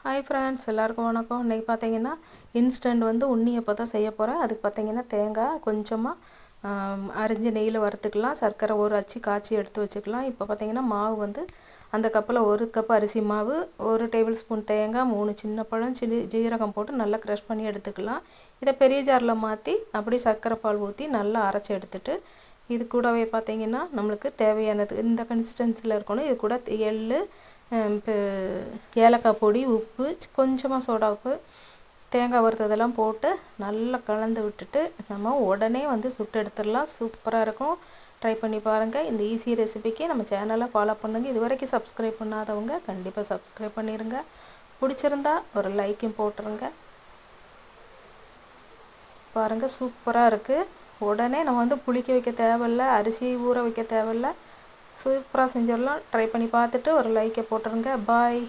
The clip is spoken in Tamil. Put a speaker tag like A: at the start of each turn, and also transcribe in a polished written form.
A: ஹாய் ஃப்ரெண்ட்ஸ், எல்லாருக்கும் வணக்கம். இன்றைக்கி பார்த்தீங்கன்னா இன்ஸ்டன்ட் உண்ணியப்பம் தான் செய்ய போகிறேன். அதுக்கு பார்த்தீங்கன்னா தேங்காய் கொஞ்சமாக அரிஞ்சு நெய்யில் வறுத்துக்கலாம். சர்க்கரை ஒரு அச்சு காய்ச்சி எடுத்து வச்சுக்கலாம். இப்போ பார்த்தீங்கன்னா மாவு அந்த கப்பில் 1 கப் அரிசி மாவு, 1 டேபிள் ஸ்பூன் தேங்காய், 3 சின்ன பழம், ஜீரகம் போட்டு நல்லா க்ரஷ் பண்ணி எடுத்துக்கலாம். இதை பெரிய ஜாரில் மாற்றி அப்படியே சர்க்கரை பால் ஊற்றி நல்லா அரைச்சி எடுத்துட்டு இது கூடவே பார்த்தீங்கன்னா நம்மளுக்கு தேவையானது இந்த கன்சிஸ்டன்சியில் இருக்கணும். இது கூட எள், இப்போ ஏலக்காய் பொடி, உப்பு, கொஞ்சமாக சோடா உப்பு, தேங்காய் வறுத்ததெல்லாம் போட்டு நல்லா கலந்து விட்டுட்டு நம்ம உடனே சுட்டு எடுத்துடலாம். சூப்பராக இருக்கும். ட்ரை பண்ணி பாருங்கள். இந்த ஈஸி ரெசிபிக்கு நம்ம சேனலை ஃபாலோ பண்ணுங்கள். இது வரைக்கும் சப்ஸ்கிரைப் பண்ணாதவங்க கண்டிப்பாக சப்ஸ்கிரைப் பண்ணிடுங்க. பிடிச்சிருந்தா ஒரு லைக்கும் போட்டுருங்க. பாருங்கள், சூப்பராக இருக்குது. உடனே நம்ம புளிக்க வைக்க தேவையில்லை, அரிசி ஊற வைக்க தேவையில்லை. சூப்பராக செஞ்சிடலாம். ட்ரை பண்ணி பார்த்துட்டு ஒரு லைக்கை போட்டுருங்க. பாய்.